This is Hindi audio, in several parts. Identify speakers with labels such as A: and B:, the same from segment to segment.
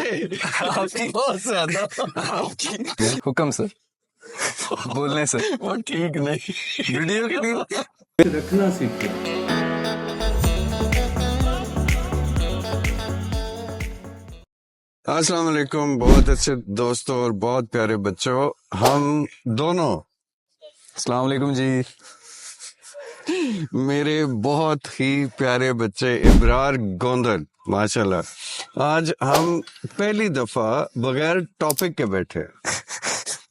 A: आपकी बहुत ज्यादा आपकी
B: हुक्म सर, बोलने से
A: वो ठीक नहीं।
B: वीडियो के भी
C: रखना सीखें।
A: अस्सलाम वालेकुम बहुत अच्छे दोस्तों और बहुत प्यारे बच्चों, हम दोनों
B: अस्सलाम वालेकुम जी।
A: मेरे बहुत ही प्यारे बच्चे इब्रार गोंदल माशाल्लाह, आज हम पहली दफा बगैर टॉपिक के बैठे।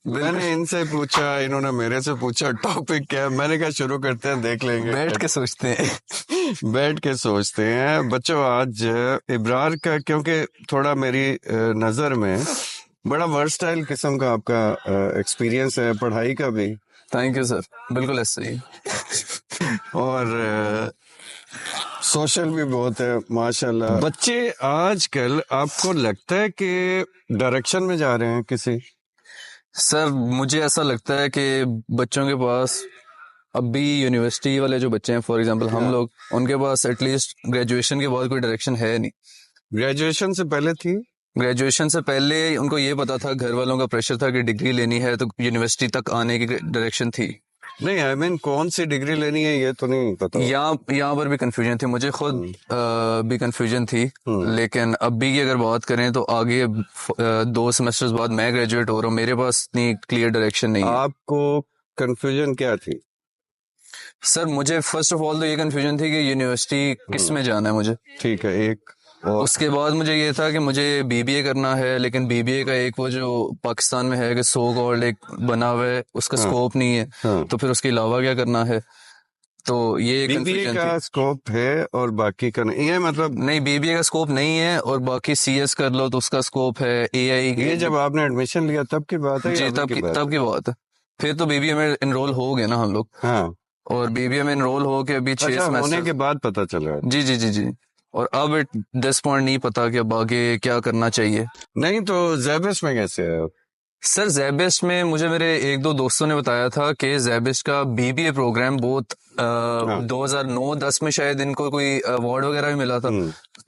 A: मैंने इनसे पूछा, इन्होंने मेरे से पूछा टॉपिक क्या है। मैंने कहा शुरू करते हैं, देख लेंगे।
B: बैठ के सोचते हैं।
A: बैठ के सोचते हैं बच्चों। आज इब्रार का, क्योंकि थोड़ा मेरी नजर में बड़ा वर्सटाइल किस्म का आपका एक्सपीरियंस है, पढ़ाई का भी।
B: थैंक यू सर, बिल्कुल ऐसे ही।
A: और सोशल भी बहुत है माशाल्लाह। बच्चे आजकल आपको लगता है कि डायरेक्शन में जा रहे हैं किसी?
B: सर मुझे ऐसा लगता है कि बच्चों के पास अभी यूनिवर्सिटी वाले जो बच्चे हैं, फॉर एग्जांपल हम लोग, उनके पास एटलीस्ट ग्रेजुएशन के बाद कोई डायरेक्शन है नहीं।
A: ग्रेजुएशन से पहले थी?
B: ग्रेजुएशन से पहले उनको ये पता था, घर वालों का प्रेशर था कि डिग्री लेनी है, तो यूनिवर्सिटी तक आने की डायरेक्शन थी।
A: नहीं, आई मीन कौन सी डिग्री लेनी है ये तो नहीं पता।
B: यहाँ पर भी कंफ्यूजन थी, मुझे खुद भी कंफ्यूजन थी। लेकिन अभी की अगर बात करें तो आगे 2 सेमेस्टर्स बाद मैं ग्रेजुएट हो रहा हूँ, मेरे पास इतनी क्लियर डायरेक्शन नहीं है।
A: आपको कंफ्यूजन क्या थी?
B: सर मुझे फर्स्ट ऑफ ऑल तो ये कंफ्यूजन थी कि यूनिवर्सिटी किस में जाना है मुझे।
A: ठीक है, एक और
B: उसके बाद मुझे ये था कि मुझे बीबीए करना है, लेकिन बीबीए का एक वो जो पाकिस्तान में है कि सो कॉल्ड एक बना हुआ है, उसका स्कोप नहीं है। तो फिर उसके अलावा क्या करना है, तो ये
A: बीबीए
B: कंफ्यूजन
A: का
B: थी।
A: स्कोप है और बाकी का नहीं है, मतलब
B: नहीं, बीबीए का स्कोप नहीं है, और बाकी सीएस कर लो तो उसका स्कोप है, एआई।
A: ये जब आपने एडमिशन लिया तब की बात है?
B: जी, तब की बात है। फिर तो बीबीए में एनरोल हो गए ना हम लोग।
A: हाँ,
B: और बीबीए में एनरोल हो के अभी 6
A: अच्छा, होने
B: सेमेस्टर
A: के बाद पता चला?
B: जी जी जी जी। और अब दिस पॉइंट नहीं पता कि अब आगे क्या करना चाहिए।
A: नहीं तो ज़ैबिस में कैसे है?
B: सर ज़ैबिस में मुझे मेरे 1-2 दोस्तों ने बताया था कि ज़ैबिस का बीबीए प्रोग्राम बहुत 2009-10 में शायद इनको कोई अवार्ड वगैरह भी मिला था,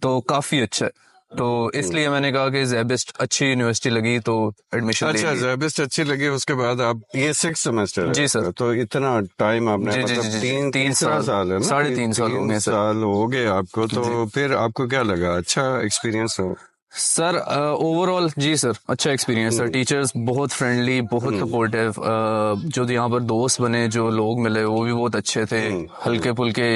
B: तो काफी अच्छा है। तो इसलिए मैंने कहा कि ज़ैबिस अच्छी यूनिवर्सिटी लगी तो एडमिशन ले
A: अच्छा,
B: लिया।
A: ज़ैबिस अच्छी लगी, उसके बाद आप ये 6 सेमेस्टर है?
B: जी सर।
A: तो इतना टाइम आपने,
B: जी, जी,
A: मतलब
B: जी, जी, 3
A: तीसरा साल है ना?
B: 3.5 साल हो गए सर।
A: साल हो गए आपको, तो फिर आपको क्या लगा? अच्छा एक्सपीरियंस हो?
B: सर ओवरऑल जी सर, अच्छा एक्सपीरियंस सर। टीचर्स बहुत फ्रेंडली, बहुत सपोर्टिव। जो यहाँ पर दोस्त बने, जो लोग मिले, वो भी बहुत अच्छे थे। हल्के फुल्के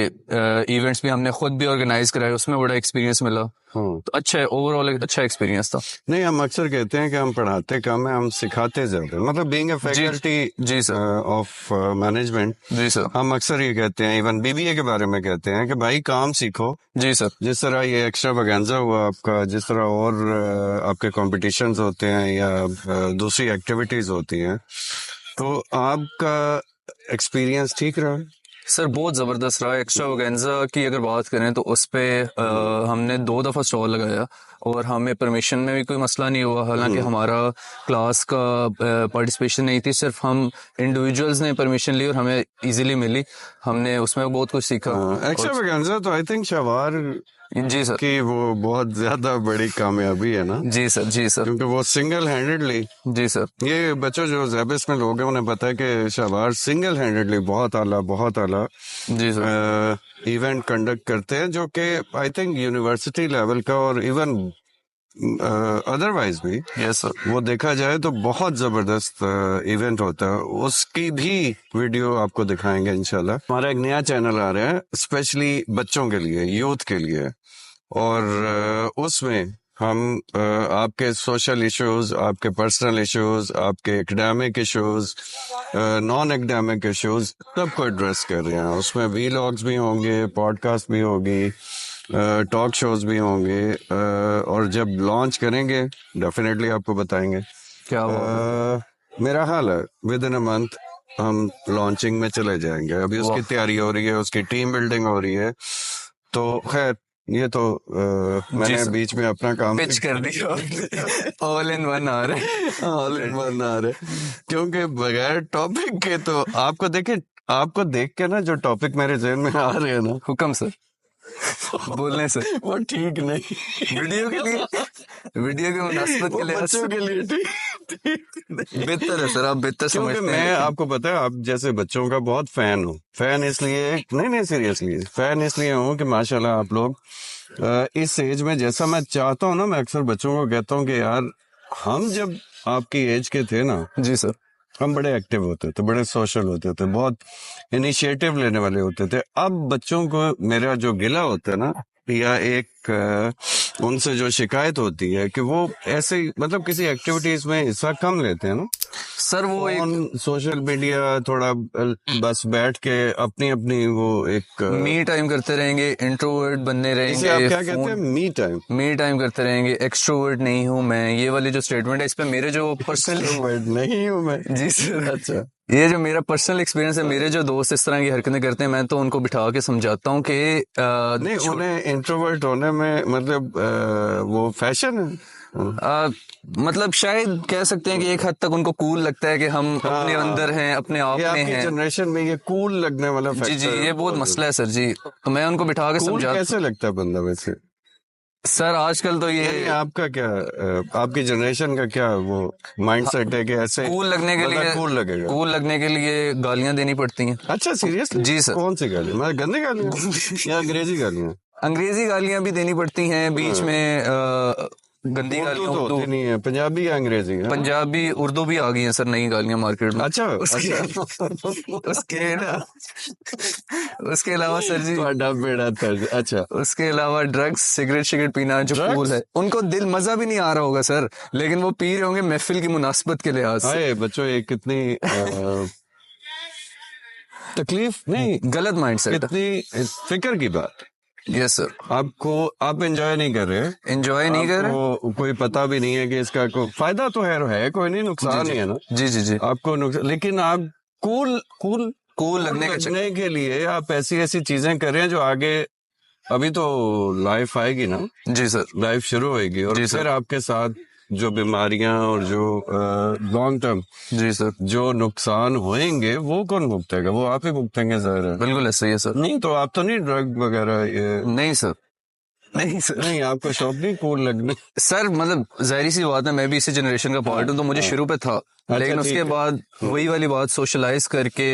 B: इवेंट्स भी हमने खुद भी ऑर्गेनाइज कराए, उसमें बड़ा एक्सपीरियंस मिला। तो अच्छा है, ओवरऑल एक अच्छा एक्सपीरियंस था।
A: नहीं, हम अक्सर कहते हैं कि हम पढ़ाते कम है, हम सिखाते ज्यादा, मतलब बीइंग अ फैकल्टी
B: जी सर।
A: Of management.
B: जी सर।
A: हम अक्सर ये कहते हैं, इवन बीबीए के बारे में कहते हैं कि भाई काम सीखो।
B: जी सर।
A: जिस तरह ये एक्स्ट्रावेगेंजा हुआ आपका, जिस तरह और आपके कॉम्पिटिशन्स होते हैं या दूसरी एक्टिविटीज होती हैं, तो आपका एक्सपीरियंस ठीक रहा?
B: सर बहुत जबरदस्त रहा। एक्स्ट्रावेगेंजा की अगर बात करें तो उस पे हमने 2 दफा स्टॉल लगाया और हमें परमिशन में भी कोई मसला नहीं हुआ। हालांकि हमारा क्लास का पार्टिसिपेशन नहीं थी, सिर्फ हम इंडिविजुअल्स ने परमिशन ली और हमें इजीली मिली। हमने उसमें बहुत कुछ सीखा।
A: एक्स्ट्रावेगेंजा तो आई थिंक शवार
B: जी सर।
A: कि वो बहुत ज्यादा बड़ी कामयाबी है ना?
B: जी सर। जी सर।
A: क्योंकि वो सिंगल हैंडेडली,
B: जी सर।
A: ये बच्चों जो ज़ैबिस में लोग हैं उन्हें पता है कि शहबाज सिंगल हैंडेडली बहुत आला
B: जी सर।
A: इवेंट कंडक्ट करते हैं, जो कि आई थिंक यूनिवर्सिटी लेवल का और इवन अदरवाइज भी,
B: यस सर।
A: वो देखा जाए तो बहुत जबरदस्त इवेंट होता है। उसकी भी वीडियो आपको दिखाएंगे इंशाल्लाह। हमारा एक नया चैनल आ रहा है स्पेशली बच्चों के लिए, यूथ के लिए, और उसमें हम आपके सोशल इश्यूज, आपके पर्सनल इश्यूज, आपके academic issues, non academic issues, सबको एड्रेस कर रहे हैं। उसमें वीलॉग्स भी होंगे, पॉडकास्ट भी होगी, टॉक शोज भी होंगे, और जब लॉन्च करेंगे डेफिनेटली आपको बताएंगे।
B: क्या
A: मेरा हाल है विद इन अ मंथ हम लॉन्चिंग में चले जाएंगे। अभी उसकी तैयारी हो रही है, उसकी टीम बिल्डिंग हो रही है। तो खैर ये तो मैंने बीच में अपना काम
B: पिच कर दिया। ऑल इन वन आ रहे
A: ऑल इन वन आ रहे, क्योंकि बगैर टॉपिक के तो आपको देख के ना जो टॉपिक मेरे जहन में आ रहे हैं ना,
B: हुक्म सर। बोलने से
A: वो ठीक नहीं।
B: वीडियो के लिए, वीडियो के मुनासिबत के लिए
A: बच्चों के लिए ठीक
B: बेहतर है सर, आप बेहतर
A: क्योंकि
B: समझते
A: मैं
B: हैं।
A: आपको पता है, आप जैसे बच्चों का बहुत फैन हूँ। फैन इसलिए नहीं सीरियसली फैन इसलिए हूँ कि माशाल्लाह आप लोग इस एज में, जैसा मैं चाहता हूँ ना, मैं अक्सर बच्चों को कहता हूँ कि यार हम जब आपकी एज के थे ना,
B: जी सर,
A: हम बड़े एक्टिव होते थे, बड़े सोशल होते थे, बहुत इनिशिएटिव लेने वाले होते थे। अब बच्चों को मेरा जो गिला होता है ना, या एक उनसे जो शिकायत होती है कि वो ऐसे ही, मतलब किसी एक्टिविटीज में हिस्सा कम लेते हैं ना,
B: सर वो एक
A: सोशल मीडिया थोड़ा बस बैठ के अपनी अपनी वो एक
B: मी टाइम करते रहेंगे, इंट्रोवर्ट बनने
A: इसे आप
B: रहेंगे,
A: क्या कहते हैं, मी टाइम।
B: मी टाइम करते रहेंगे, एक्सट्रोवर्ट नहीं हूँ मैं, ये वाली जो स्टेटमेंट है, इस पे मेरे जो पर्सनल
A: नहीं हूँ मैं।
B: जी सर,
A: अच्छा,
B: ये जो मेरा पर्सनल एक्सपीरियंस है, मेरे जो दोस्त इस तरह की हरकतें करते हैं, मैं तो उनको बिठा के समझाता हूँ कि
A: नहीं उन्हें इंट्रोवर्ट होने में मतलब वो फैशन है।
B: मतलब शायद कह सकते हैं कि एक हद तक उनको कूल लगता है कि हम अपने अंदर हैं, अपने आप
A: ये
B: में
A: आपकी
B: हैं।
A: जनरेशन में ये कूल लगने वाला
B: जी
A: फैक्टर
B: जी, ये बहुत मसला है सर जी। तो मैं उनको बिठा के
A: कूल
B: समझाता
A: कैसे लगता है बंदा वैसे?
B: सर आजकल तो
A: यानी
B: ये
A: आपका क्या आपकी जनरेशन का क्या वो माइंडसेट है कि ऐसे
B: कूल लगने के
A: बंदा
B: लिए,
A: कूल लगेगा?
B: कूल लगने के लिए गालियां देनी पड़ती हैं।
A: अच्छा, सीरियसली?
B: जी सर,
A: कौन सी गाली, मतलब गंदी गालियां या अंग्रेजी गालियां?
B: अंग्रेजी गालियां भी देनी पड़ती हैं बीच में, गंदी
A: उर्दू
B: गालियां,
A: तो
B: उर्दू,
A: होती नहीं है, पंजाबी या अंग्रेजी है?
B: पंजाबी, उर्दू भी आ गई है सर, नई गालियां मार्केट में।
A: अच्छा
B: उसके उसके अलावा सर जी,
A: ਤੁਹਾਡਾ बेड़ा तर्ज। अच्छा,
B: उसके अलावा ड्रग्स, सिगरेट शिगरेट पीना जो
A: Drugs?
B: कूल है, उनको दिल मजा भी नहीं आ रहा होगा सर, लेकिन वो पी रहे होंगे महफिल की मुनासबत के लिहाज से।
A: हाय बच्चों, ये कितनी तकलीफ नहीं,
B: गलत माइंडसेट है।
A: कितनी फिक्र की बात।
B: यस सर,
A: आपको आप एंजॉय नहीं कर रहे,
B: एंजॉय नहीं कर रहे।
A: आपको कोई पता भी नहीं है कि इसका कोई फायदा तो है कोई नहीं, नुकसान ही है ना।
B: जी जी जी,
A: आपको नुकसान, लेकिन आप कूल कूल
B: कूल लगने का
A: लगने के लिए आप ऐसी ऐसी चीजें करें जो आगे, अभी तो लाइफ आएगी ना,
B: जी सर,
A: लाइफ शुरू होएगी और
B: जी
A: फिर
B: सर,
A: आपके साथ जो बीमारियां और जो लॉन्ग टर्म
B: जी सर,
A: जो नुकसान होंगे वो कौन भुगतेगा? वो आप ही भुगतेंगे ज़ाहिर है।
B: बिल्कुल ऐसा ही है सर।
A: नहीं तो आप तो नहीं ड्रग वगैरह ये?
B: नहीं सर, नहीं सर,
A: नहीं, आपको शौक नहीं कूल लगने?
B: सर मतलब जाहिर सी बात है, मैं भी इसी जनरेशन का पार्ट हूँ, तो मुझे शुरू पे था, लेकिन
A: ठीक
B: उसके
A: है।
B: बाद वही वाली बात सोशलाइज करके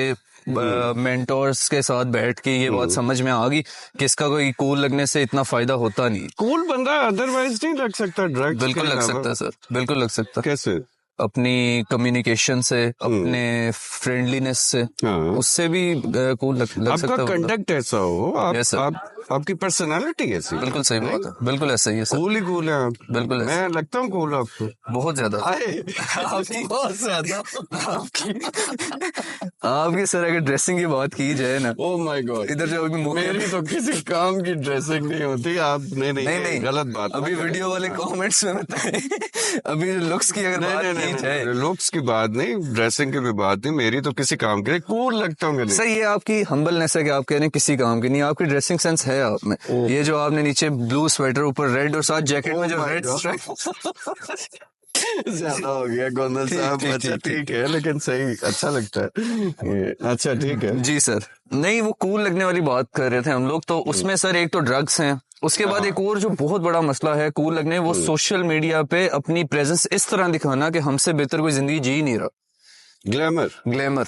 B: मेंटोर्स के साथ बैठ के ये बात समझ में आ गई कि इसका कोई कूल लगने से इतना फायदा होता नहीं।
A: कूल बंदा अदरवाइज नहीं लग सकता ड्रग्स
B: बिल्कुल
A: के
B: लग
A: अलावा?
B: सकता है सर, बिल्कुल लग सकता है।
A: कैसे?
B: अपनी कम्युनिकेशन से, अपने फ्रेंडलीनेस से,
A: हाँ,
B: उससे भी कूल लग सकता
A: आपका
B: है।
A: कंडक्ट ऐसा हो,
B: Yes, sir.
A: आपकी पर्सनालिटी ऐसी हो।
B: बिल्कुल सही बात है, बिल्कुल ऐसा ही है सर,
A: कूल ही कूल है आप।
B: बिल्कुल ऐसा।
A: मैं लगता हूँ कूल आपको?
B: बहुत ज्यादा
A: आपकी बहुत ज्यादा।
B: आपकी सर अगर ड्रेसिंग की बात की जाए ना,
A: ओह माय गॉड,
B: इधर जो अभी
A: मेरी तो किसी काम की ड्रेसिंग नहीं होती। आप नहीं
B: नहीं
A: गलत बात
B: अभी वीडियो वाले कमेंट्स में बताएं। अभी लुक्स की अगर बात की जाए,
A: लुक्स की बात नहीं, ड्रेसिंग की भी बात नहीं, मेरी तो किसी काम के कूल लगता हूँ।
B: सर ये आपकी हम्बलनेस है कि आप कह रहे हैं किसी काम की नहीं, आपकी ड्रेसिंग सेंस है आप में। ये जो आपने नीचे ब्लू स्वेटर, ऊपर रेड और साथ जैकेट में जो रेड
A: ज्यादा हो गया गोंदल साहब। अच्छा ठीक है, लेकिन सही अच्छा लगता है। अच्छा ठीक है
B: जी सर, नहीं वो कूल लगने वाली बात कर रहे थे हम लोग, तो उसमें सर एक तो ड्रग्स हैं, उसके बाद एक और जो बहुत बड़ा मसला है कूल लगने, वो सोशल मीडिया पे अपनी प्रेजेंस इस तरह दिखाना कि हमसे बेहतर कोई जिंदगी जी ही नहीं रहा।
A: ग्लैमर,
B: ग्लैमर,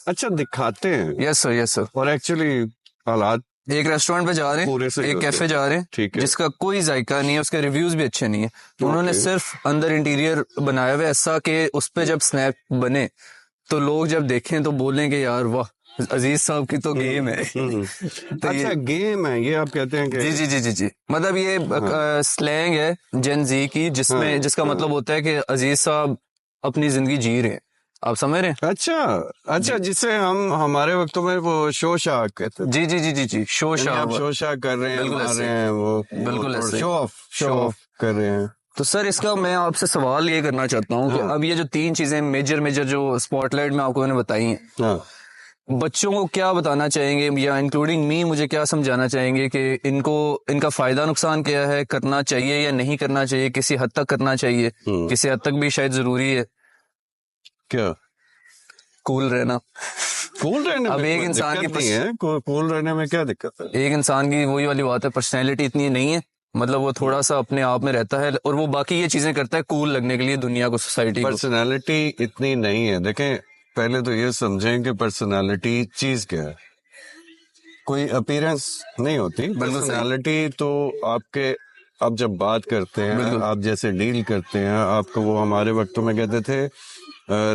A: अच्छा दिखाते हैं।
B: Yes sir, yes sir.
A: और एक्चुअली हालात,
B: एक रेस्टोरेंट पे जा रहे हैं, एक कैफे जा रहे हैं, जिसका कोई जायका नहीं है, उसके रिव्यूज भी अच्छे नहीं है, उन्होंने सिर्फ अंदर इंटीरियर बनाया हुआ ऐसा कि उस पे जब स्नैप बने तो लोग जब देखें तो बोलें कि यार वाह, अजीज साहब की तो गेम है। तो
A: अच्छा गेम है ये आप कहते हैं कि?
B: जी जी जी जी जी, मतलब ये स्लैंग है जेन जी की, जिसमें जिसका मतलब होता है कि अजीज साहब अपनी जिंदगी जी रहे हैं, आप समझ रहे हैं?
A: अच्छा, जिसे हम हमारे वक्तों में वो शोशाक कहते हैं।
B: जी जी जी जी जी,
A: आप शोशाक कर रहे हैं, मार रहे हैं, वो
B: बिल्कुल ऐसे,
A: शो ऑफ कर रहे हैं।
B: तो सर इसका मैं आपसे सवाल ये करना चाहता हूँ कि अब ये जो तीन चीजें मेजर जो स्पॉटलाइट में आपको मैंने बताई हैं, बच्चों को क्या बताना चाहेंगे, या इंक्लूडिंग मी मुझे क्या समझाना चाहेंगे कि इनका फायदा नुकसान क्या है, करना चाहिए या नहीं करना चाहिए, किसी हद तक करना चाहिए, किसी हद तक भी शायद जरूरी है
A: क्या
B: कूल रहना?
A: कूल रहने
B: अब
A: में
B: एक
A: कोई
B: इंसान
A: दिक्कत
B: की
A: नहीं है, कूल रहने में क्या दिक्कत है?
B: एक इंसान की वही वाली बात है, पर्सनैलिटी इतनी नहीं है, मतलब वो थोड़ा सा अपने आप में रहता है और वो बाकी ये चीजें करता है कूल लगने के लिए दुनिया को, सोसाइटी को।
A: पर्सनालिटी इतनी नहीं है। देखें, पहले तो ये समझें कि पर्सनालिटी चीज क्या है। कोई अपीयरेंस नहीं होती।
B: बिल्कुल सही।
A: पर्सनालिटी तो आपके, आप जब बात करते हैं,
B: बिल्कुल।
A: आप जैसे डील करते हैं, आपको वो हमारे वक्तों में कहते थे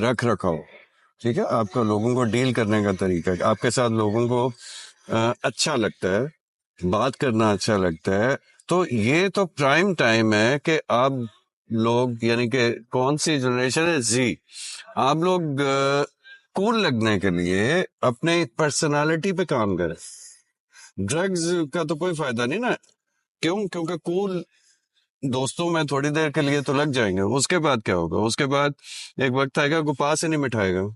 A: रख रखाव, ठीक है, आपका लोगों को डील करने का तरीका, आपके साथ लोगों को अच्छा लगता है, बात करना अच्छा लगता है। तो ये तो प्राइम टाइम है कि आप लोग, यानी कि कौन सी जनरेशन है, जी, आप लोग कूल लगने के लिए अपने पर्सनालिटी पे काम करें। ड्रग्स का तो कोई फायदा नहीं ना। क्यों? क्योंकि कूल दोस्तों में थोड़ी देर के लिए तो लग जाएंगे, उसके बाद क्या होगा? उसके बाद एक वक्त आएगा को पास ही नहीं मिठाएगा,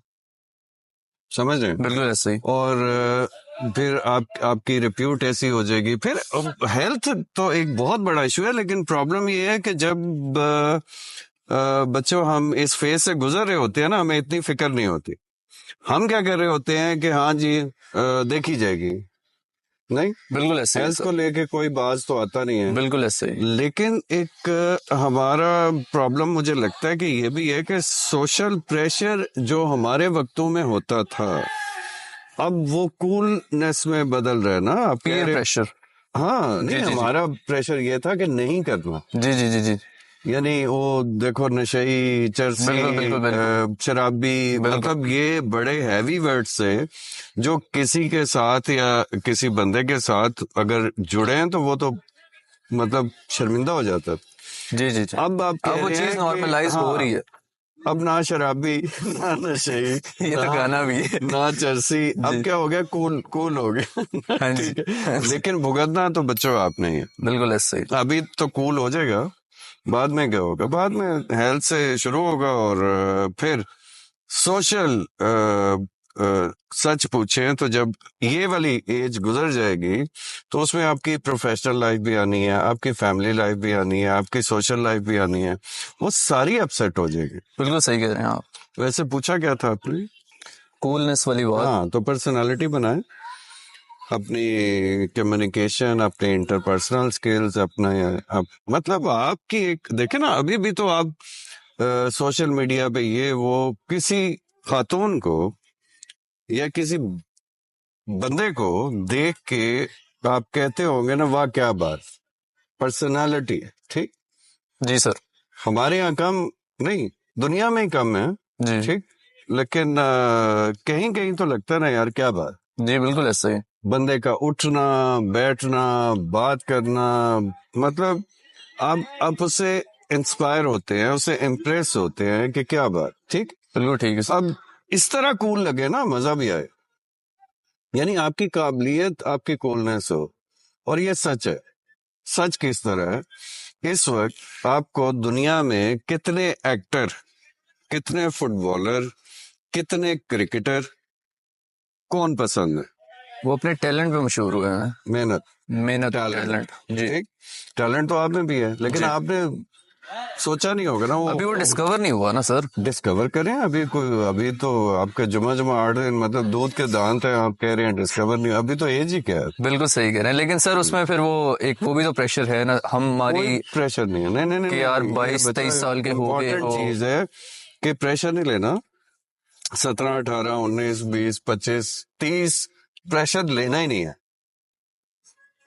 A: समझ रहे हैं?
B: बिल्कुल ऐसे ही।
A: और फिर आपकी रिप्यूट ऐसी हो जाएगी। फिर हेल्थ तो एक बहुत बड़ा इशू है, लेकिन प्रॉब्लम ये है कि जब बच्चों हम इस फेज से गुजर रहे होते हैं ना, हमें इतनी फिक्र नहीं होती। हम क्या कर रहे होते हैं कि हाँ जी देखी जाएगी, नहीं,
B: बिल्कुल ऐसे ही
A: हेल्थ
B: सर।
A: को लेके कोई बात तो आता नहीं है।
B: बिल्कुल ऐसे ही।
A: लेकिन एक हमारा प्रॉब्लम मुझे लगता है कि ये भी है कि सोशल प्रेशर जो हमारे वक्तों में होता था, अब वो कूलनेस में बदल रहा है ना। आप कह
B: पीयर
A: रहे,
B: प्रेशर।
A: हाँ, नहीं,
B: जी, जी, जी।
A: हमारा प्रेशर ये था कि नहीं करना,
B: जी जी जी जी।
A: यानी वो देखो नशई, चरसी,
B: बिल्कुल बिल्कुल बिल्कुल।
A: शराबी,
B: बिल्कुल।
A: मतलब ये बड़े हैवी वर्ड्स से जो किसी के साथ या किसी बंदे के साथ अगर जुड़े हैं तो वो तो मतलब शर्मिंदा हो जाता है।
B: जी जी जी।
A: अब आप कह
B: अब वो
A: रहे
B: चीज
A: हैं कि
B: नॉर्मलाइज हो
A: हाँ,
B: रही है।
A: अब ना शराबी, ना नशई,
B: ये तो
A: ना
B: गाना भी है।
A: ना चरसी, अब
B: जी।
A: क्या हो गया? कूल, कूल हो गया।
B: हाँ जी।
A: ठीक
B: हाँ
A: है,
B: जी।
A: लेकिन भुगतना तो बच्चों आप नहीं है।
B: बिल्कुल ऐसे ही।
A: अभी तो कूल हो जाएगा, बाद में क्या होगा? बाद में हेल्थ से शुरू होगा और फिर सोशल सच पूछें तो जब ये वाली एज गुजर जाएगी तो उसमें आपकी प्रोफेशनल लाइफ भी आनी है, आपकी फैमिली लाइफ भी आनी है, आपकी सोशल लाइफ भी आनी है, वो सारी अपसेट हो जाएगी।
B: बिल्कुल सही कह रहे हैं आप।
A: वैसे पूछा क्या था आपने?
B: कूलनेस वाली बात।
A: हाँ, तो पर्सनालिटी बनाए, अपनी कम्युनिकेशन, अपने इंटरपर्सनल स्किल्स, अपना मतलब आपकी एक, देखे ना, अभी भी तो आप सोशल मीडिया पे ये वो किसी खातून को या किसी बंदे को देख के आप कहते होंगे ना, वाह क्या बात, पर्सनालिटी है, ठीक।
B: जी सर।
A: हमारे यहाँ कम नहीं, दुनिया में ही कम है,
B: जी
A: ठीक, लेकिन कहीं कहीं तो लगता है ना यार, क्या बात,
B: जी। बिल्कुल ऐसे ही।
A: बंदे का उठना, बैठना, बात करना, मतलब आप उससे इंस्पायर होते हैं, उससे इम्प्रेस होते हैं कि क्या बात, ठीक।
B: बिल्कुल ठीक है सर।
A: अब इस तरह कूल लगे ना, मजा भी आए, यानी आपकी काबिलियत, आपकी कूलनेस हो। और ये सच है। सच किस तरह है? इस वक्त आपको दुनिया में कितने एक्टर, कितने फुटबॉलर, कितने क्रिकेटर, कौन पसंद है?
B: वो अपने टैलेंट पे मशहूर हुए हैं।
A: मेहनत,
B: मेहनत,
A: टैलेंट,
B: टैलेंट। जी।
A: ठीक। टैलेंट तो आप में भी है, लेकिन
B: जी।
A: आपने सोचा नहीं होगा ना
B: अभी वो
A: वो
B: डिस्कवर नहीं हुआ ना सर।
A: डिस्कवर करें। अभी तो आपका जुमा जुमा 8 दिन, मतलब दूध के दांत है, आप कह रहे हैं डिस्कवर नहीं, अभी तो एज ही क्या है।
B: बिल्कुल सही कह रहे हैं, लेकिन सर उसमें फिर वो भी तो प्रेशर है ना हमारी,
A: कोई प्रेशर नहीं है, नहीं नहीं नहीं,
B: कि यार
A: नहीं, ये
B: 22-23 साल के हो गए
A: इम्पोर्टेंट
B: हो।
A: चीज है कि प्रेशर नहीं लेना। 17, 18, 19, 20, 25, 30 प्रेशर लेना ही नहीं है।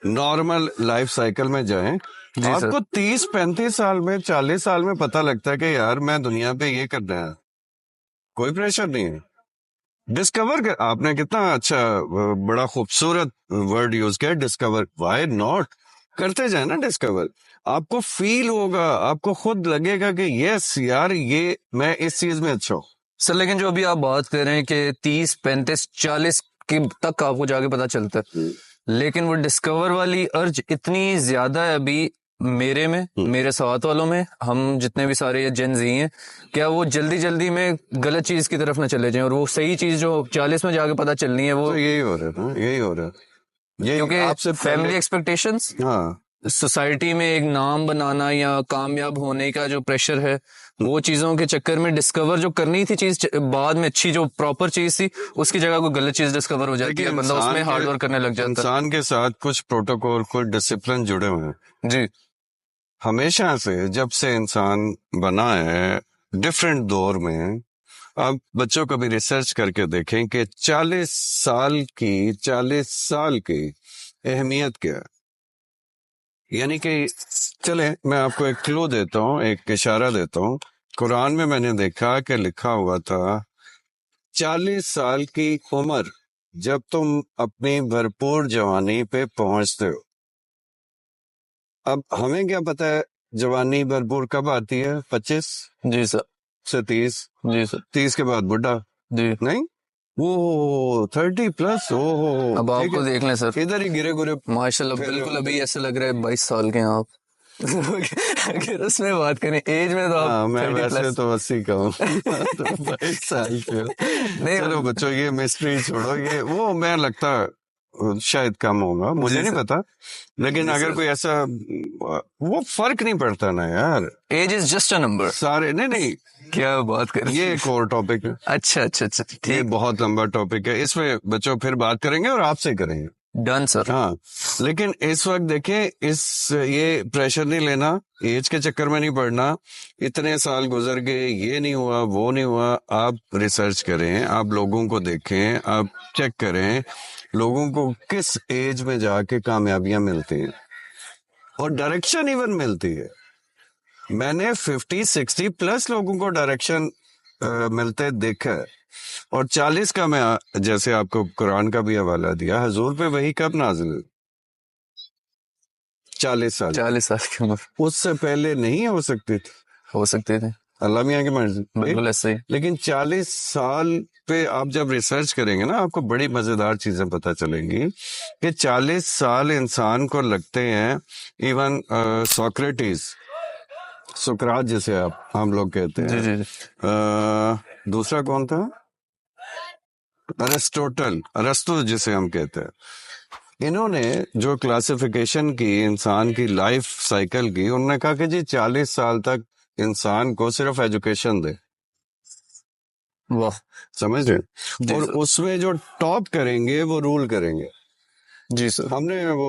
A: नॉर्मल लाइफ साइकिल में जाएं।
B: जी सर।
A: आपको 30-35 साल में, 40 साल में पता लगता है कि यार मैं दुनिया पे ये करना है, कोई प्रेशर नहीं है। डिस्कवर कर, आपने कितना अच्छा बड़ा खूबसूरत वर्ड यूज किया, डिस्कवर। Why not? करते जाए ना डिस्कवर, आपको फील होगा, आपको खुद लगेगा कि यस यार, ये मैं इस चीज में अच्छा हूं।
B: सर लेकिन जो अभी आप बात कर रहे हैं कि 30, 35, 40 की तक आपको जाके पता चलता है, लेकिन वो डिस्कवर वाली अर्ज इतनी ज्यादा है अभी मेरे में, मेरे साथ वालों में, हम जितने भी सारे जेन जी हैं, क्या वो जल्दी जल्दी में गलत चीज की तरफ ना चले जाएं और वो सही चीज जो 40 में जाके पता चलनी है वो,
A: तो यही हो रहा है ना, यही हो रहा है, यही
B: क्योंकि
A: आपसे
B: फैमिली
A: पहले।
B: एक्सपेक्टेशंस
A: हाँ,
B: सोसाइटी में एक नाम बनाना या कामयाब होने का जो प्रेशर है, वो चीजों के चक्कर में डिस्कवर जो करनी थी चीज बाद में, अच्छी जो प्रॉपर चीज थी, उसकी जगह कोई गलत चीज डिस्कवर हो जाती
A: देखिए
B: है, बंदा उसमें हार्ड वर्क करने लग जाता है।
A: इंसान के साथ कुछ प्रोटोकॉल, कुछ डिसिप्लिन जुड़े हुए हैं
B: जी
A: हमेशा से, जब से इंसान बना है डिफरेंट दौर में। आप बच्चों को भी रिसर्च करके देखें कि 40 साल की अहमियत क्या है। यानी कि चले मैं आपको एक क्लू देता हूँ, एक इशारा देता हूँ। कुरान में मैंने देखा कि लिखा हुआ था 40 साल की उम्र जब तुम अपनी भरपूर जवानी पे पहुंचते हो। अब हमें क्या पता है जवानी भरपूर कब आती है? 25
B: जी सर।
A: से 30।
B: जी सर।
A: 30 के बाद बुढ़ा
B: जी।
A: नहीं, वो 30+। ओहो,
B: अब
A: ठीक
B: आपको
A: है,
B: देख लें सर,
A: इधर ही गिरे गुरे
B: माशाल्लाह बिल्कुल अभी ऐसे लग रहा है 22 साल के हैं आप। अगर उसमें बात करें एज में तो आप
A: हाँ, मैं
B: 30
A: वैसे
B: प्लस।
A: तो 80 का हूँ। तो 22 साल के हो।
B: नहीं
A: चलो बच्चों ये मिस्ट्री छोड़ो, ये वो मैं लगता शायद कम होगा, मुझे
B: जी
A: नहीं
B: सर।
A: पता। लेकिन
B: जी
A: अगर
B: सर।
A: कोई ऐसा, वो फर्क नहीं पड़ता ना यार,
B: age is just a number.
A: सारे नहीं नहीं,
B: क्या बात कर रहे
A: ये
B: हैं?
A: एक और टॉपिक है,
B: अच्छा अच्छा अच्छा
A: ये
B: ठीक।
A: बहुत लंबा टॉपिक है, इसमें बच्चों फिर बात करेंगे और आपसे करेंगे।
B: Done sir.
A: हाँ, लेकिन इस वक्त देखें, ये प्रेशर नहीं लेना, एज के चक्कर में नहीं पड़ना, इतने साल गुजर गए, ये नहीं हुआ, वो नहीं हुआ। आप रिसर्च करें, आप लोगों को देखें, आप चेक करें लोगों को किस एज में जाके कामयाबियां मिलती हैं और डायरेक्शन इवन मिलती है। मैंने 50-60+ लोगों को डायरेक्शन मिलते देखा है। और 40 का मैं जैसे आपको कुरान का भी हवाला दिया, हुजूर पे वही कब नाजिल हुई? 40 साल।
B: 40 साल की उम्र
A: उससे पहले नहीं हो सकती थी,
B: हो सकते थे।
A: अल्लाह मियाँ की मर्जी।
B: बिल्कुल ऐसे ही।
A: लेकिन 40 साल पे आप जब रिसर्च करेंगे ना, आपको बड़ी मजेदार चीजें पता चलेंगी कि 40 साल इंसान को लगते हैं। इवन सोक्रेटिस, सुकरात जिसे हम लोग कहते
B: जी
A: हैं,
B: जी जी।
A: दूसरा कौन था? अरिस्टोटल, अरस्तु जिसे हम कहते हैं। इन्होंने जो क्लासिफिकेशन की इंसान की लाइफ साइकिल की, उन्होंने कहा कि जी 40 साल तक इंसान को सिर्फ एजुकेशन दे,
B: वाह।
A: समझ रहे?
B: जी
A: और
B: सर।
A: उसमें जो टॉप करेंगे वो रूल करेंगे।
B: जी सर।
A: हमने वो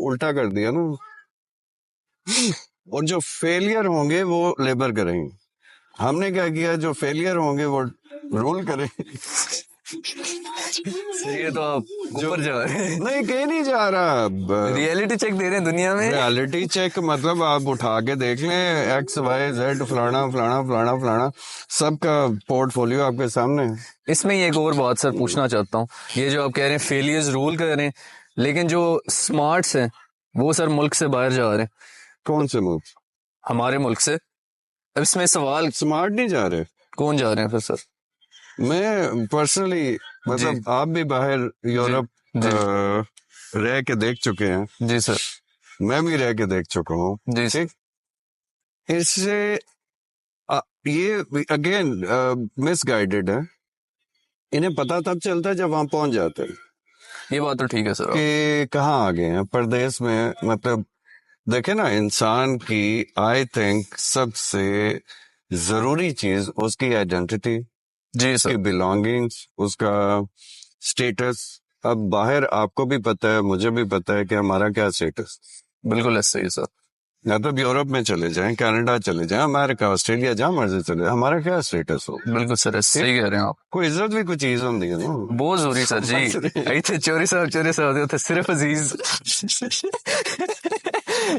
A: उल्टा कर दिया ना, और जो फेलियर होंगे वो लेबर करेंगे। हमने क्या किया, जो फेलियर होंगे वो रूल करेंगे।
B: ये तो आप ऊपर जा रहे हैं।
A: नहीं, कहीं नहीं जा रहा।
B: रियलिटी चेक दे रहे हैं दुनिया में।
A: रियलिटी चेक मतलब आप उठा के देख लें, XYZ फलाना फलाना फलाना फलाना, सबका पोर्टफोलियो आपके सामने है।
B: इसमें एक और बात सर पूछना चाहता हूँ, ये जो आप कह रहे हैं फेलियर्स रूल कर रहे हैं, लेकिन जो स्मार्ट्स हैं वो सर मुल्क से बाहर जा रहे हैं,
A: कौन से मुल्क?
B: हमारे मुल्क से। अब इसमें सवाल,
A: स्मार्ट नहीं जा रहे।
B: कौन जा रहे हैं फिर सर?
A: मैं पर्सनली, मतलब आप भी बाहर यूरोप
B: जी
A: रह के देख चुके हैं,
B: जी सर।
A: मैं भी रह के देख चुका हूँ।
B: जी
A: ठीक, इससे ये अगेन मिसगाइडेड है। इन्हें पता तब चलता है जब वहां पहुंच जाते हैं
B: ये बात तो ठीक है सर।
A: कि कहाँ आ गए हैं परदेश में। मतलब देखे ना, इंसान की आई थिंक सबसे जरूरी चीज उसकी आइडेंटिटी,
B: जी
A: उसकी
B: सर।
A: बिलोंगिंग्स, उसका स्टेटस। अब बाहर आपको भी पता है, मुझे भी पता है कि हमारा क्या स्टेटस।
B: बिल्कुल ऐसे ही सर।
A: या तो यूरोप में चले जाएं, कनाडा चले जाएं, अमेरिका, ऑस्ट्रेलिया, जहां मर्जी चले जाएं, हमारा क्या स्टेटस हो।
B: बिल्कुल सर सही कह रहे हैं आप।
A: कोई इज्जत भी कोई चीज होती है ना।
B: बहुत जरूरी सर जी। इतने चोरी साहब होते सिर्फ अजीज।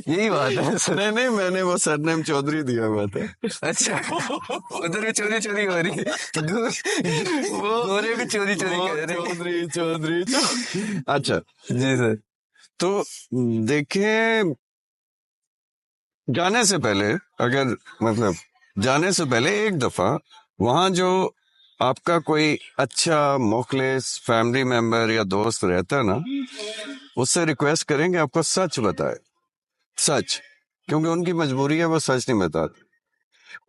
B: यही बात है सर।
A: नहीं नहीं, मैंने वो सरनेम चौधरी दिया हुआ था।
B: अच्छा, उधर भी चोरी चोरी हो रही है, वो गोरे को चोरी चोरी कर रहे हैं।
A: चौधरी। अच्छा,
B: जी सर।
A: तो देखें, जाने से पहले, अगर मतलब जाने से पहले एक दफा वहां जो आपका कोई अच्छा मुखलिस फैमिली मेंबर या दोस्त रहता है ना, उससे रिक्वेस्ट करेंगे आपको सच बताए, सच। क्योंकि उनकी मजबूरी है, वो सच नहीं बताते।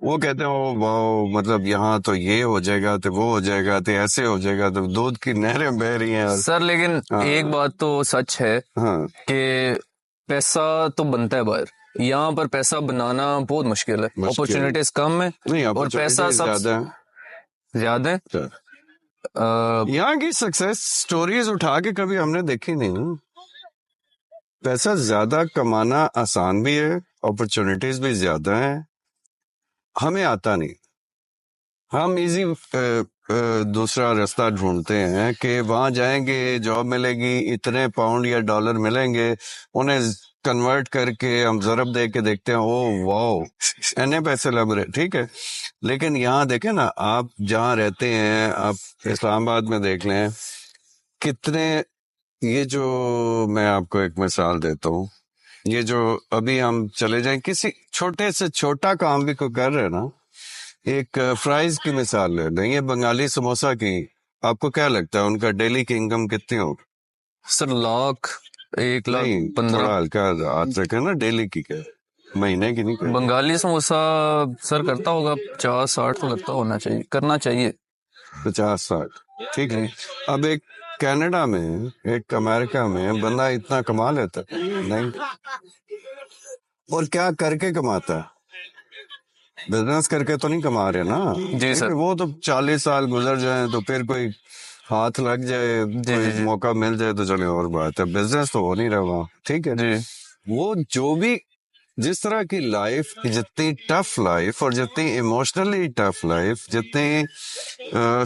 A: वो कहते हैं ओ वाह, मतलब यहाँ तो ये हो जाएगा, तो वो हो जाएगा, तो ऐसे हो जाएगा, तो दूध की नहरें बह रही हैं। और
B: सर लेकिन
A: हाँ,
B: एक बात तो सच है
A: हाँ,
B: कि पैसा तो बनता है बाहर, यहाँ पर पैसा बनाना बहुत मुश्किल है,
A: मुश्किल।
B: अपॉर्चुनिटीज कम है
A: नहीं
B: और पैसा
A: opportunities
B: सब
A: ज्यादा है।
B: ज्यादा है।
A: तो यहाँ की सक्सेस स्टोरीज उठा के कभी हमने देखी नहीं। पैसा ज्यादा कमाना आसान भी है, अपॉर्चुनिटीज भी ज्यादा है, हमें आता नहीं। हम इजी दूसरा रास्ता ढूंढते हैं कि वहां जाएंगे, जॉब मिलेगी, इतने पाउंड या डॉलर मिलेंगे, उन्हें कन्वर्ट करके हम ज़रब दे के देखते हैं, ओ वाओ इतने पैसे लग रहे, ठीक है। लेकिन यहाँ देखें ना, आप जहाँ रहते हैं, आप इस्लामाबाद में देख लें, कितने, ये जो मैं आपको एक मिसाल देता हूँ, ये जो अभी हम चले जाएं, किसी छोटे से छोटा काम भी कोई कर रहे हैं ना, एक फ्राइज की मिसाल ले लें, ये बंगाली समोसा की, आपको क्या लगता है उनका डेली की इनकम कितनी होगी?
B: सर लाख, 1 लाख
A: नहीं,
B: 15।
A: थोड़ा हल्का हाथ रखे ना, डेली की क्या, महीने की नहीं,
B: बंगाली समोसा सर करता होगा 50-60 तो लगता होना चाहिए, करना चाहिए।
A: 50-60, ठीक है। अब एक कनाडा में, एक अमेरिका में बंदा इतना कमा लेता है? नहीं। और क्या करके कमाता है? बिजनेस करके तो नहीं कमा रहे ना
B: जी सर।
A: वो तो 40 साल गुजर जाए तो फिर कोई हाथ लग जाए, कोई मौका मिल जाए तो चले और बात है, बिजनेस तो हो नहीं रहा वहाँ, ठीक है
B: जी।
A: वो जो भी, जिस तरह की लाइफ, जितनी टफ लाइफ और जितनी इमोशनली टफ लाइफ, जितनी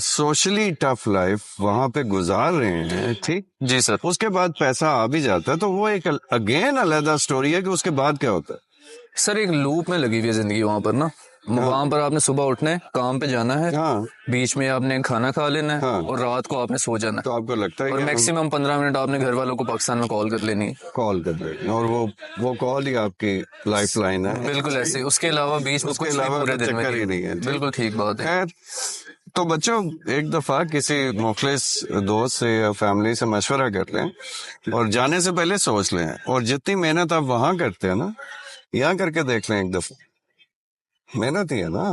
A: सोशली टफ लाइफ वहां पे गुजार रहे हैं, ठीक
B: जी सर।
A: उसके बाद पैसा आ भी जाता है, तो वो एक अगेन अलग स्टोरी है कि उसके बाद क्या होता है।
B: सर एक लूप में लगी हुई है जिंदगी वहां पर ना, वहां पर आपने सुबह उठना है, काम पे जाना है,
A: हाँ,
B: बीच में आपने खाना खा लेना है,
A: हाँ।
B: और रात को आपने सो जाना है,
A: तो आपको लगता है
B: और
A: कि
B: मैक्सिमम 15 मिनट आपने घर वालों को पाकिस्तान में कॉल कर लेनी है,
A: कॉल कर देते हैं, और वो कॉल ही आपकी लाइफ लाइन है।
B: बिल्कुल ऐसे, उसके अलावा बीच में
A: उसके
B: कुछ भी
A: अलावा
B: पूरे
A: तो
B: दिन में
A: चक्कर ही नहीं है।
B: बिल्कुल ठीक बात है।
A: खैर, तो बच्चों एक दफा किसी मुखलिस दोस्त से या फैमिली से मशवरा कर लें और जाने से पहले सोच लें, और जितनी मेहनत आप वहां करते हैं ना, यहाँ करके देख लें एक दफा, मेहनत ही है ना।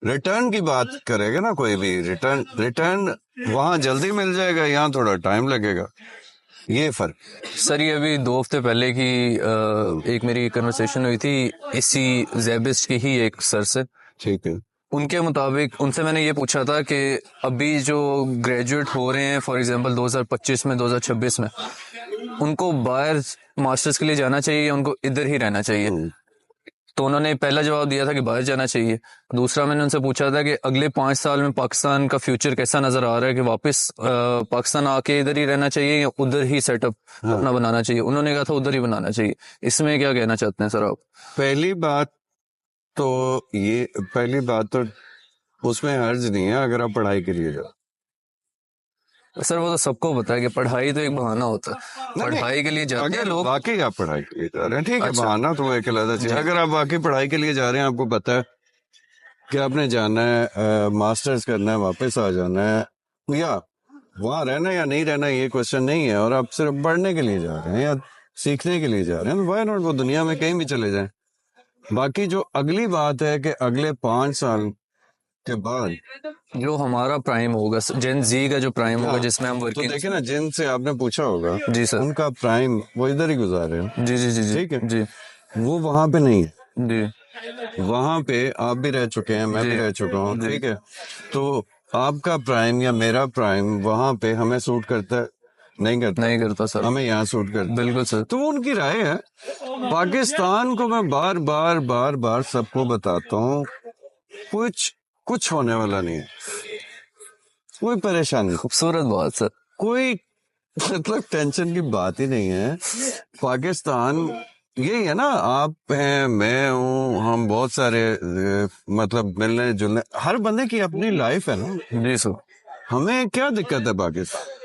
A: रिटर्न की बात करेगा ना कोई भी, रिटर्न वहां जल्दी मिल जाएगा, यहाँ थोड़ा टाइम लगेगा, ये फर्क।
B: सर ये अभी 2 हफ्ते पहले की एक मेरी कन्वर्सेशन हुई थी इसी ज़ेबिस्ट की ही एक सर से,
A: ठीक है।
B: उनके मुताबिक उनसे मैंने ये पूछा था कि अभी जो ग्रेजुएट हो रहे हैं फॉर एग्जांपल 2025 में 2026 में, उनको बाहर मास्टर्स के लिए जाना चाहिए या उनको इधर ही रहना चाहिए। तो उन्होंने पहला जवाब दिया था कि बाहर जाना चाहिए। दूसरा मैंने उनसे पूछा था कि अगले 5 साल में पाकिस्तान का फ्यूचर कैसा नजर आ रहा है, कि वापस पाकिस्तान आके इधर ही रहना चाहिए या उधर ही सेटअप अपना बनाना चाहिए। उन्होंने कहा था उधर ही बनाना चाहिए। इसमें क्या कहना चाहते हैं सर आप?
A: पहली बात तो उसमें हर्ज नहीं है अगर आप पढ़ाई के लिए जाओ।
B: सर वो तो सबको पता है कि पढ़ाई तो एक बहाना होता है, पढ़ाई के लिए जाते हैं लोग।
A: वाकई आप पढ़ाई के लिए जा रहे हैं, ठीक है,
B: अच्छा।
A: बहाना तो एक अलग चीज। अगर आप वाकई पढ़ाई के लिए जा रहे हैं, आपको पता है कि आपने जाना है, मास्टर्स करना है, वापस आ जाना है, या वहां रहना या नहीं रहना ये क्वेश्चन नहीं है, और आप सिर्फ पढ़ने के लिए जा रहे हैं या सीखने के लिए जा रहे हैं, व्हाई नॉट, वो दुनिया में कहीं भी चले जाएं। बाकी जो अगली बात है कि अगले 5 साल के बाद
B: जो हमारा प्राइम होगा, जेन जी का जो प्राइम होगा जिसमें हम
A: तो
B: वर्किंग।
A: देखे ना, जिनसे आपने पूछा होगा
B: जी सर।
A: उनका प्राइम वो इधर ही गुजारे हैं।
B: जी जी जी जी
A: ठीक है
B: जी
A: वो वहां पे नहीं है,
B: जी
A: वहां पे आप भी रह चुके हैं, मैं भी रह चुका हूँ, ठीक है। तो आपका प्राइम या मेरा प्राइम वहां पे हमें सूट करता है? नहीं
B: करता सर,
A: हमें यहाँ सूट करता है।
B: बिल्कुल सर।
A: तो वो उनकी राय है। पाकिस्तान को मैं बार बार बार बार सबको बताता हूँ, कुछ होने वाला नहीं है, कोई परेशानी,
B: खूबसूरत बात सर।
A: कोई मतलब टेंशन की बात ही नहीं है। पाकिस्तान यही है ना, आप हैं, मैं हूँ, हम बहुत सारे मतलब मिलने जुलने, हर बंदे की अपनी लाइफ है ना।
B: जी सर।
A: हमें क्या दिक्कत है पाकिस्तान?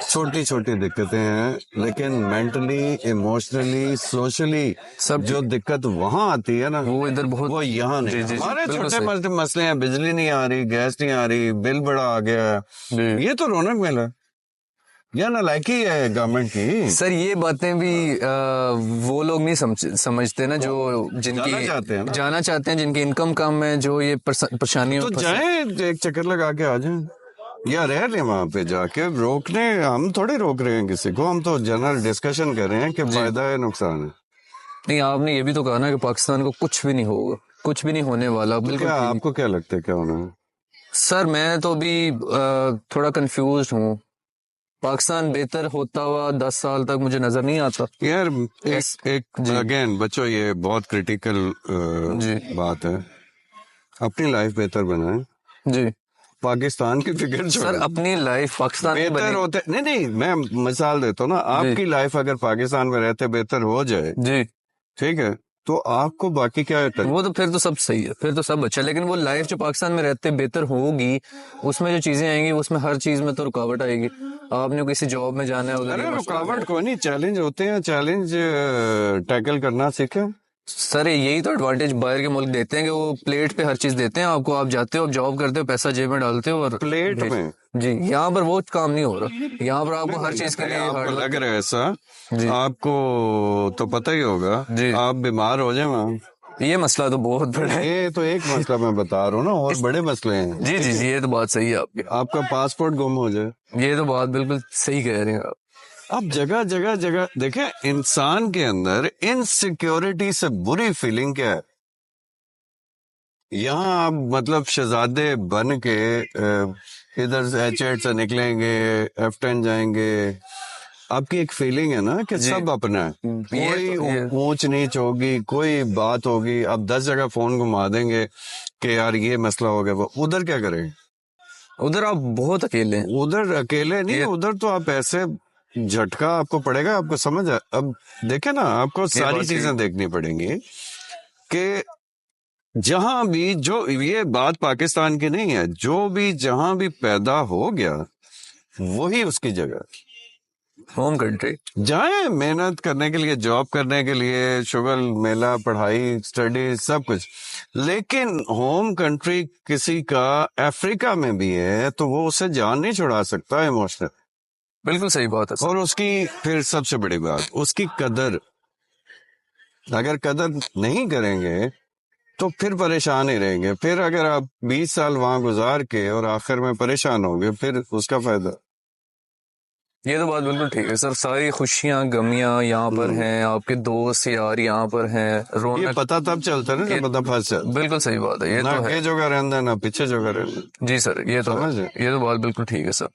A: छोटी छोटी दिक्कतें हैं, लेकिन मेंटली, इमोशनली, सोशली
B: सब
A: जो दिक्कत वहां आती है ना,
B: वो इधर बहुत,
A: वो यहाँ नहीं।
B: जी, जी, जी,
A: हमारे
B: बिल्कुल
A: छोटे
B: सही।
A: मोटे मसले हैं, बिजली नहीं आ रही, गैस नहीं आ रही, बिल बड़ा आ गया,
B: जी।
A: ये तो रौनक मेला, या नालायकी है गवर्नमेंट की।
B: सर ये बातें भी वो लोग नहीं समझते ना, जो जिनकी जाना चाहते हैं, जिनकी इनकम कम है, जो ये परेशानियों
A: तो जाएं, एक चक्कर लगा के आ जाएं। या रह लें वहां पे जाके। रोकने हम थोड़े रोक रहे हैं किसी को, हम तो जनरल डिस्कशन कर रहे हैं कि फायदा है नुकसान है।
B: नहीं, आपने ये भी तो कहा ना कि पाकिस्तान को कुछ भी नहीं होगा, कुछ भी नहीं होने वाला।
A: तो
B: बिल्कुल
A: क्या
B: ठीक।
A: आपको क्या लगता है क्या होना है?
B: सर मैं तो अभी थोड़ा कंफ्यूज हूँ। पाकिस्तान बेहतर होता हुआ 10 साल तक मुझे नजर नहीं आता।
A: यार
B: इस
A: एक
B: जी
A: अगेन बच्चों, ये बहुत क्रिटिकल
B: जी
A: बात है। अपनी लाइफ बेहतर बनाएं,
B: जी।
A: पाकिस्तान की फिक्र
B: सर
A: छोड़ें।
B: अपनी लाइफ पाकिस्तान में
A: बेहतर
B: बनी।
A: होते नहीं नहीं, मैं मिसाल देता हूँ ना,
B: जी
A: आपकी लाइफ अगर पाकिस्तान में रहते बेहतर हो जाए,
B: जी।
A: ठीक है, तो आपको बाकी क्या है?
B: वो तो फिर तो सब सही है, फिर तो सब अच्छा है। लेकिन वो लाइफ जो पाकिस्तान में रहते बेहतर होगी, उसमें जो चीजें आएंगी उसमें हर चीज में तो रुकावट आएगी। आपने किसी जॉब में जाना है, उधर ये
A: अरे
B: मसला है।
A: रुकावट कोई नहीं, चैलेंज होते हैं, चैलेंज टैकल करना सीखें।
B: सर यही तो एडवांटेज बाहर के मुल्क देते हैं कि वो प्लेट पे हर चीज देते हैं आपको। आप जाते हो, आप जॉब करते हो, पैसा जेब में डालते हो और
A: प्लेट में
B: जी। यहाँ पर वो काम नहीं हो रहा। यहाँ पर आपको हर चीज के लिए
A: आपको
B: हार्ड
A: लग रहा है ऐसा,
B: जी
A: आपको तो पता ही होगा,
B: जी।
A: आप बीमार हो जाए वहाँ।
B: ये मसला तो बहुत बड़ा है।
A: ये तो एक मसला मैं बता रहा हूँ ना, और बड़े मसले हैं।
B: जी जी जी, ये तो बात सही है आपकी।
A: आपका पासपोर्ट गुम हो जाए,
B: ये तो बात बिल्कुल सही कह रहे हैं आप।
A: अब जगह जगह जगह देखें, इंसान के अंदर इनसिक्योरिटी से बुरी फीलिंग क्या है? यहाँ आप मतलब शहजादे बन के इधर से H8 से निकलेंगे, F10 जाएंगे, आपकी एक फीलिंग है ना कि
B: जी
A: सब अपना है।
B: ये तो
A: कोई ऊंच नीच होगी, कोई बात होगी, अब 10 जगह फोन घुमा देंगे कि यार ये मसला हो गया, वो उधर क्या करें?
B: उधर आप बहुत अकेले हैं।
A: उधर अकेले नहीं,
B: ये
A: उधर तो आप ऐसे झटका आपको पड़ेगा, आपको समझ अब देखे ना, आपको
B: ये
A: सारी
B: बात सही।
A: चीजें देखनी पड़ेंगी कि जहां भी, जो ये बात पाकिस्तान की नहीं है, जो भी जहां भी पैदा हो गया वही उसकी जगह।
B: Home country.
A: जाए मेहनत करने के लिए, जॉब करने के लिए, शुगल मेला, पढ़ाई, स्टडी, सब कुछ, लेकिन होम कंट्री किसी का अफ्रीका में भी है तो वो उसे जान नहीं छुड़ा सकता इमोशनल।
B: बिल्कुल सही बात है सर।
A: और उसकी फिर सबसे बड़ी बात, उसकी कदर, अगर कदर नहीं करेंगे तो फिर परेशान ही रहेंगे। फिर अगर आप 20 साल वहां गुजार के और आखिर में परेशान होंगे, फिर उसका फायदा।
B: ये तो बात बिल्कुल ठीक है सर। सारी खुशियां गमियां यहाँ पर हैं, आपके दोस्त यार यहाँ पर हैं,
A: ये
B: रौनक।
A: पता तब चलता है ना जब बंदा फंस जाता,
B: बिल्कुल सही बात है, ये
A: ना
B: तो है।
A: आगे जो रहता है ना पीछे जो रहता है।
B: जी सर, ये तो है।
A: समझ है?
B: ये तो बात बिल्कुल ठीक है सर।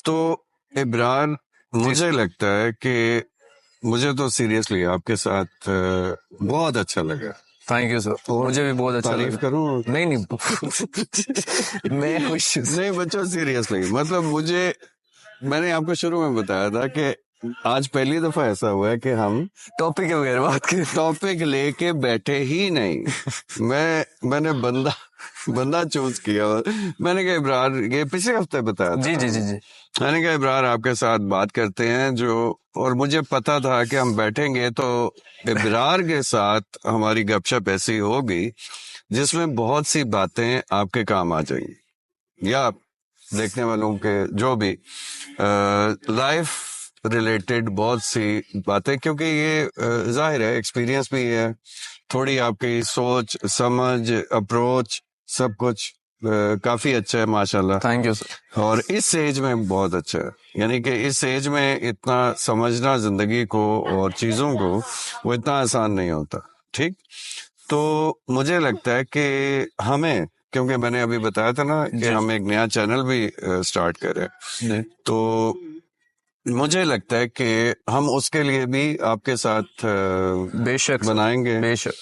A: तो इब्रार,
B: जी
A: मुझे लगता है कि मुझे तो सीरियसली आपके साथ बहुत अच्छा लगा।
B: थैंक यू सर, मुझे भी बहुत अच्छा
A: तारीफ
B: लगा।
A: करूं?
B: नहीं नहीं मैं खुश हूँ।
A: नहीं बच्चों, सीरियसली मतलब मैंने आपको शुरू में बताया था कि आज पहली दफा ऐसा हुआ है कि हम
B: टॉपिक के बगैर बात करें।
A: टॉपिक लेके बैठे ही नहीं। मैंने बंदा चूज किया। मैंने कहा इब्रार, ये पिछले हफ्ते बताया था,
B: जी जी जी जी।
A: मैंने कहा इब्रार आपके साथ बात करते हैं जो, और मुझे पता था कि हम बैठेंगे तो इब्रार के साथ हमारी गपशप ऐसी होगी जिसमें बहुत सी बातें आपके काम आ जाएंगी, या देखने वालों के जो भी लाइफ रिलेटेड बहुत सी बातें, क्योंकि ये जाहिर है एक्सपीरियंस भी है, थोड़ी आपकी सोच समझ अप्रोच सब कुछ काफी अच्छा है माशाल्लाह।
B: Thank you sir.
A: और इस एज में बहुत अच्छा है, यानी कि इस एज में इतना समझना जिंदगी को और चीजों को, वो इतना आसान नहीं होता। ठीक, तो मुझे लगता है कि हमें, क्योंकि मैंने अभी बताया था ना कि हम एक नया चैनल भी स्टार्ट कर रहे हैं, तो मुझे लगता है कि हम उसके लिए भी आपके साथ
B: बेशक
A: बनाएंगे,
B: बेशक।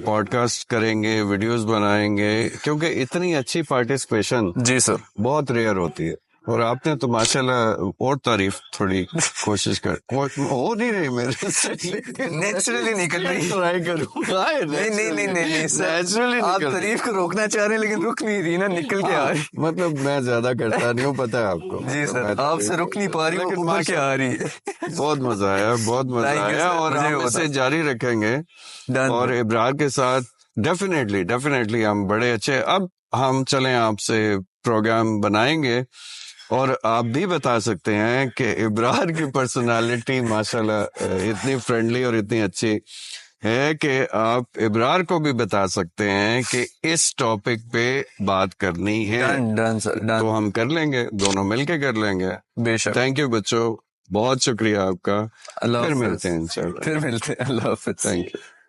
A: पॉडकास्ट करेंगे, वीडियोस बनाएंगे, क्योंकि इतनी अच्छी पार्टिसिपेशन
B: जी सर।
A: बहुत रेयर होती है। और आपने तो माशाल्लाह और तारीफ थोड़ी कोशिश कर, हो नहीं रही मेरे से,
B: नेचुरली निकल रही।
A: ट्राई करूंगा।
B: नहीं सर,
A: नेचुरली
B: आप तारीफ को रोकना चाह रहे हैं लेकिन रुक नहीं रही ना, निकल के आ रही।
A: मतलब मैं ज्यादा करता नहीं हूँ, पता है आपको।
B: जी सर, आपसे रुक नहीं पा रही, वो
A: लेकिन
B: उभर के आ रही है।
A: बहुत मजा आया, बहुत मजा
B: Thank you,
A: आया,
B: sir.
A: और
B: मुझे
A: हम
B: भी
A: इसे
B: बहुत
A: जारी रखेंगे।
B: Done.
A: और इब्रार के साथ डेफिनेटली हम बड़े अच्छे, अब हम चलें आपसे प्रोग्राम बनाएंगे, और आप भी बता सकते हैं कि इब्रार की पर्सनालिटी माशाल्लाह इतनी फ्रेंडली और इतनी अच्छी है कि आप इब्रार को भी बता सकते हैं कि इस टॉपिक पे बात करनी है,
B: डन डन सर डन।
A: तो हम कर लेंगे, दोनों मिलके कर लेंगे।
B: बेशक।
A: थैंक यू बच्चों, बहुत शुक्रिया आपका।
B: अल्लाह
A: फिर
B: हाफिज।
A: मिलते हैं इंशाल्लाह।
B: फिर मिलते हैं। अल्लाह हाफिज।
A: Thank you.